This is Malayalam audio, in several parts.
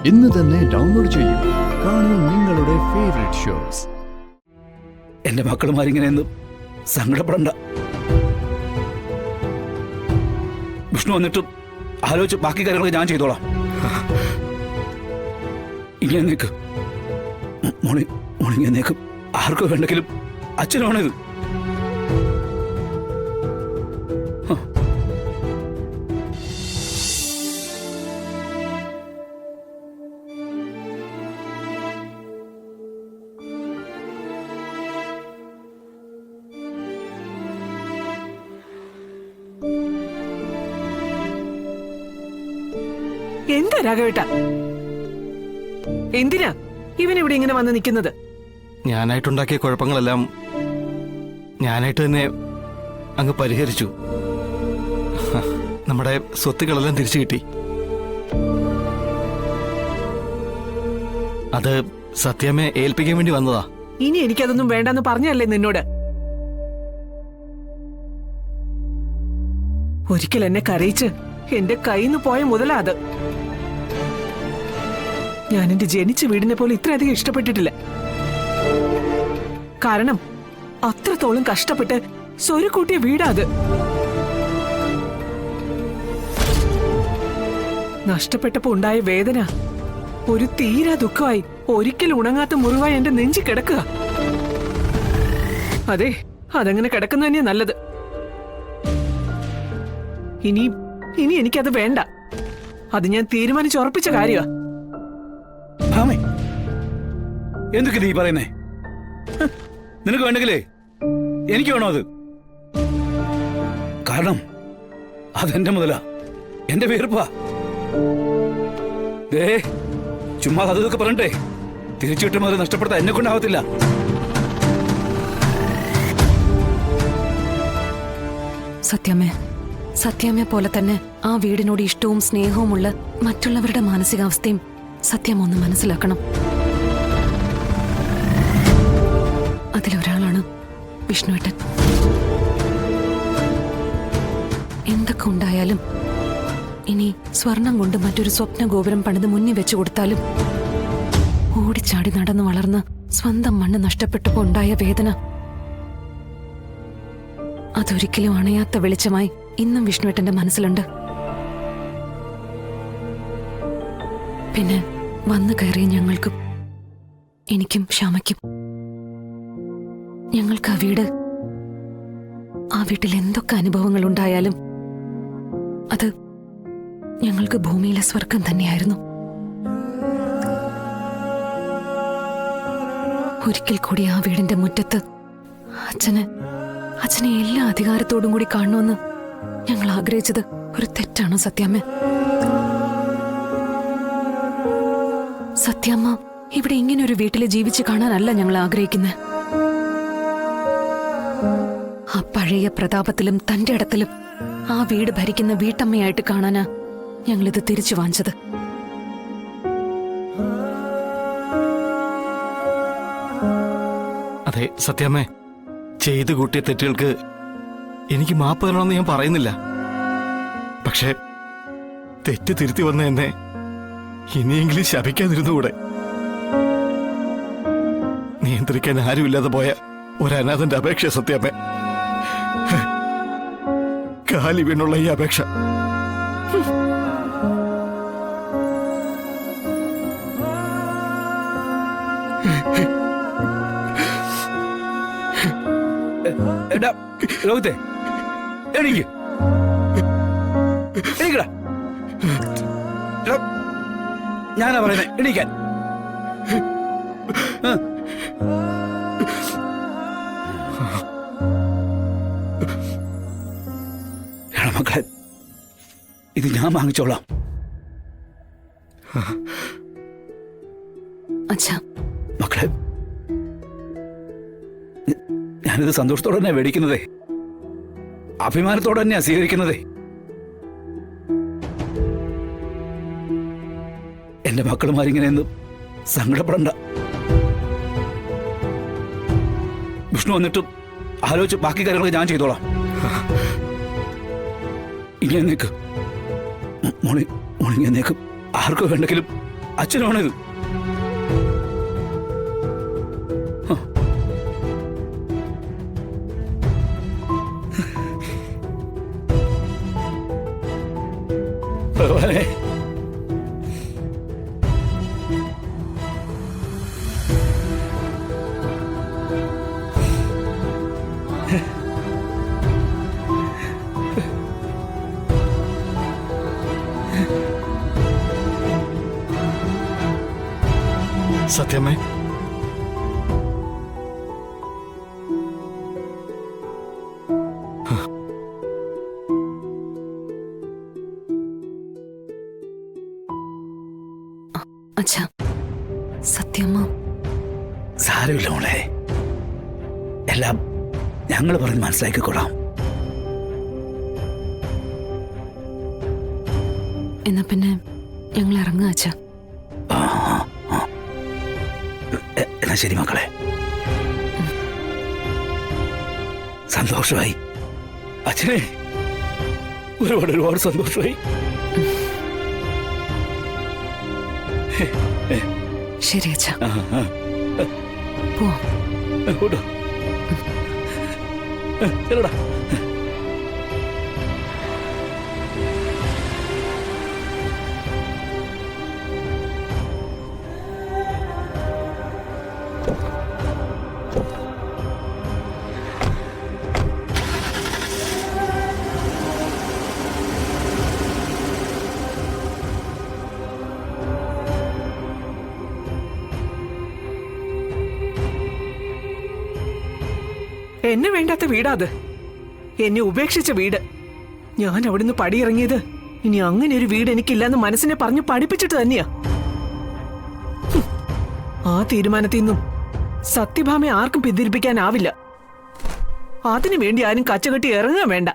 ഇന്ന് തന്നെ ഡൗൺലോഡ് ചെയ്യൂ. കാണൂ നിങ്ങളുടെ ഫേവറേറ്റ് ഷോസ്. എന്റെ മക്കളുമാരിങ്ങനെ സങ്കടപ്പെടണ്ട. വിഷ്ണു വന്നിട്ട് ആലോചിച്ച് ബാക്കി കാര്യങ്ങൾ ഞാൻ ചെയ്തോളാം. ഇങ്ങനെ നിൽക്ക് മോണിങ്ങനെ നിൽക്കും. ആർക്കോ വേണ്ടെങ്കിലും അച്ഛനാണിത്. എന്താ രാഘവേട്ട, എന്തിനാ ഇവനിവിടെ ഇങ്ങനെ വന്ന് നിൽക്കുന്നത്? ഞാനായിട്ടുണ്ടാക്കിയ കുഴപ്പങ്ങളെല്ലാം ഞാനായിട്ട് തന്നെ അങ്ങ് പരിഹരിച്ചു. നമ്മുടെ സ്വത്തുക്കളെല്ലാം തിരിച്ചു കിട്ടി. അത് സത്യമേ ഏൽപ്പിക്കാൻ വേണ്ടി വന്നതാ. ഇനി എനിക്കതൊന്നും വേണ്ടെന്ന് പറഞ്ഞല്ലേ നിന്നോട്? ഒരിക്കൽ എന്നെ കരയിച്ച് എന്റെ കയ്യിന്ന് പോയ മുതലാ അത്. ഞാൻ എന്റെ ജനിച്ച വീടിനെ പോലെ ഇത്രയധികം ഇഷ്ടപ്പെട്ടിട്ടില്ല. കാരണം അത്രത്തോളം കഷ്ടപ്പെട്ട് സ്വരുക്കൂട്ടിയ വീടാ അത്. നഷ്ടപ്പെട്ടപ്പോ ഉണ്ടായ വേദന ഒരു തീരാ ദുഃഖമായി, ഒരിക്കലും ഉണങ്ങാത്ത മുറിവായി എന്റെ നെഞ്ചി കിടക്കുക. അതെ, അതങ്ങനെ കിടക്കുന്ന തന്നെയാ നല്ലത്. ഇനി എനിക്കത് വേണ്ട. അത് ഞാൻ തീരുമാനിച്ചുറപ്പിച്ച കാര്യമാ. എന്തൊക്കെ നീ പറയുന്നേ? നിനക്ക് വേണ്ടെങ്കിലേ എനിക്ക് വേണോ അത്? കാരണം അതെന്റെ മുതലാ, എന്റെ വീർപ്പാ. ചുമ്മാ അതൊക്കെ പറഞ്ഞേ തിരിച്ചു കിട്ടും. അത് നഷ്ടപ്പെടുത്താൻ എന്നെ കൊണ്ടാവത്തില്ല. സത്യാമ്മയെ പോലെ തന്നെ ആ വീടിനോട് ഇഷ്ടവും സ്നേഹവുമുള്ള മറ്റുള്ളവരുടെ മാനസികാവസ്ഥയും സത്യം ഒന്ന് മനസ്സിലാക്കണം. അതിലൊരാളാണ് വിഷ്ണുവേട്ടൻ. എന്തൊക്കെ ഉണ്ടായാലും ഇനി സ്വർണം കൊണ്ട് മറ്റൊരു സ്വപ്ന ഗോപുരം പണിത് മുന്നിൽ വെച്ചു കൊടുത്താലും ഓടിച്ചാടി നടന്നു വളർന്ന് സ്വന്തം മണ്ണ് നഷ്ടപ്പെട്ടപ്പോ ഉണ്ടായ വേദന അതൊരിക്കലും അണയാത്ത വെളിച്ചമായി ഇന്നും വിഷ്ണുവേട്ടന്റെ മനസ്സിലുണ്ട്. പിന്നെ വന്നു കയറിയ ഞങ്ങൾക്കും, എനിക്കും ശ്യാമയ്ക്കും, ഞങ്ങൾക്ക് ആ വീട്ടിൽ എന്തൊക്കെ അനുഭവങ്ങൾ ഉണ്ടായാലും അത് ഞങ്ങൾക്ക് ഭൂമിയിലെ സ്വർഗം തന്നെയായിരുന്നു. ഒരിക്കൽ കൂടി ആ വീടിന്റെ മുറ്റത്ത് അച്ഛനെ എല്ലാ അധികാരത്തോടും കൂടി കാണണമെന്ന് ഞങ്ങൾ ആഗ്രഹിച്ചത് ഒരു തെറ്റാണോ സത്യാമ്മ? സത്യാമ്മ ഇവിടെ ഇങ്ങനെ ഒരു വീട്ടിൽ ജീവിച്ച് കാണാനല്ല ഞങ്ങൾ ആഗ്രഹിക്കുന്നത്. ആ പഴയ പ്രതാപത്തിലും തന്റെ ഇടത്തിലും ആ വീട് ഭരിക്കുന്ന വീട്ടമ്മയായിട്ട് കാണാനാ ഞങ്ങളിത് തിരിച്ചു വാങ്ങിച്ചത്. അതെ സത്യാമ്മേ, ചെയ്തു കൂട്ടിയ തെറ്റുകൾക്ക് എനിക്ക് മാപ്പ് തരണമെന്ന് ഞാൻ പറയുന്നില്ല. പക്ഷേ തെറ്റ് തിരുത്തി വന്ന എന്നെ ഇനിയെങ്കിലും ശപിക്കാതിരുന്നുകൂടെ? നിയന്ത്രിക്കാൻ ആരുമില്ലാതെ പോയ ഒരു അനാഥന്റെ അപേക്ഷ സത്യാമ്മേ. കാലി വീണുള്ള ഈ അപേക്ഷ. ലോകത്തെ എണീക്ക്, എണീക്കടാ. ഞാനാ പറയുന്നേ എണീക്കാൻ. മക്കളെ, ഇത് ഞാൻ വാങ്ങിച്ചോളാം. മക്കളെ, ഞാനിത് സന്തോഷത്തോടെ തന്നെ മേടിക്കുന്നതേ, അഭിമാനത്തോടെ തന്നെയാ സ്വീകരിക്കുന്നതേ. എന്റെ മക്കളുമാരിങ്ങനെ സങ്കടപ്പെടണ്ട. വിഷ്ണു വന്നിട്ട് ആലോചിച്ച് ബാക്കി കാര്യങ്ങൾ ഞാൻ ചെയ്തോളാം. ഇങ്ങനെ നിൽക്ക് മോണിങ്ങനെ നിൽക്കും. ആർക്കോ വേണ്ടെങ്കിലും അച്ഛനാണിത്. ഭഗവാനെ, സത്യമേ, അച്ഛാ, സത്യമ്മ സാരമില്ല മോളെ, എല്ലാം ഞങ്ങൾ പറഞ്ഞ് മനസ്സിലാക്കിക്കൊള്ളാം. എന്നാ പിന്നെ ഞങ്ങൾ ഇറങ്ങുക അച്ഛാ. എന്നാ ശരി മക്കളെ, സന്തോഷമായി. അച്ഛനെ ഒരുപാട് സന്തോഷമായി. ശരി അച്ഛാ, ആ, ആ. പോവാം. ഓടോ. ചെല്ലടാ. എന്നെ വേണ്ടാത്ത വീടാ അത്. എന്നെ ഉപേക്ഷിച്ച വീട്. ഞാൻ അവിടുന്ന് പടിയിറങ്ങിയത് ഇനി അങ്ങനെ ഒരു വീട് എനിക്കില്ലെന്ന് മനസ്സിനെ പറഞ്ഞു പഠിപ്പിച്ചിട്ട് തന്നെയാ. ആ തീരുമാനത്തിൽ നിന്നും സത്യഭാമയെ ആർക്കും പിന്തിരിപ്പിക്കാനാവില്ല. അതിനു വേണ്ടി ആരും കച്ചകെട്ടി ഇറങ്ങാൻ വേണ്ട.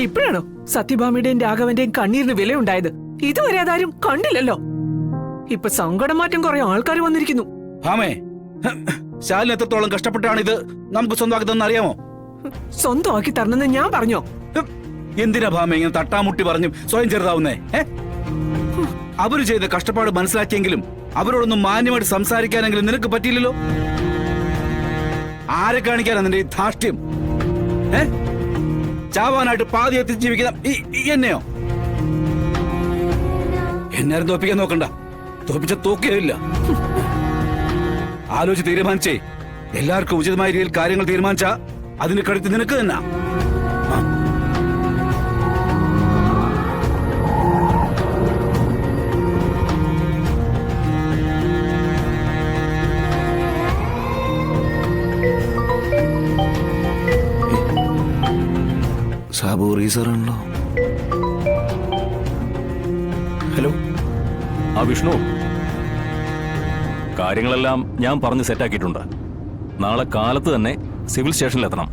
ഇപ്പോഴാണോ സത്യഭാമയുടെയും രാഘവന്റെയും കണ്ണീരിന് വിലയുണ്ടായത്? ഇതുവരെ അതാരും കണ്ടില്ലല്ലോ. ഇപ്പൊ സങ്കടം മാറ്റം കുറെ ആൾക്കാർ വന്നിരിക്കുന്നു. ഭാമേ, ശാലിന് എത്രത്തോളം കഷ്ടപ്പെട്ടാണ് ഇത് നമുക്ക് സ്വന്തമാക്കി അറിയാമോ? സ്വന്തമാക്കി തരണമെന്ന് ഞാൻ പറഞ്ഞോ? എന്തിനാ ഭാമ ഇങ്ങനെ തട്ടാമുട്ടി പറഞ്ഞു സ്വയം ചെറുതാവുന്നേ? അവര് ചെയ്ത കഷ്ടപ്പാട് മനസ്സിലാക്കിയെങ്കിലും അവരോടൊന്നും മാന്യമായിട്ട് സംസാരിക്കാനെങ്കിലും നിനക്ക് പറ്റിയില്ലല്ലോ. ആരെ കാണിക്കാനാ നിന്റെ ഈ ധാർഷ്ട്യം? ചാവാനായിട്ട് പാതി എത്തിച്ച് ജീവിക്കുന്ന എന്നെയോ? എന്നാരും തോപ്പിക്കാൻ നോക്കണ്ട. തോപ്പിച്ച തോക്കിയില്ല. ആലോചിച്ച് തീരുമാനിച്ചേ. എല്ലാവർക്കും ഉചിതമായ രീതിയിൽ കാര്യങ്ങൾ തീരുമാനിച്ച അതിന് കടുത്ത് നിനക്ക് തന്നെ. സാബു റീസറാണല്ലോ. ഹലോ. ആ വിഷ്ണു, കാര്യങ്ങളെല്ലാം ഞാൻ പറഞ്ഞ് സെറ്റാക്കിയിട്ടുണ്ട്. നാളെ കാലത്ത് തന്നെ സിവിൽ സ്റ്റേഷനിൽ എത്തണം.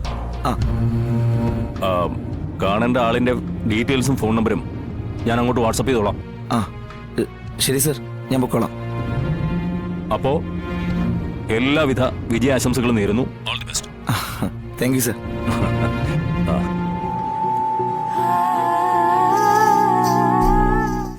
കാണേണ്ട ആളിന്റെ ഡീറ്റെയിൽസും ഫോൺ നമ്പരും ഞാൻ അങ്ങോട്ട് വാട്സപ്പ് ചെയ്തോളാം. ശരി സർ, ഞാൻ പൊക്കോളാം. അപ്പോ എല്ലാവിധ വിജയാശംസകളും നേരുന്നു. All the best. Thank you sir.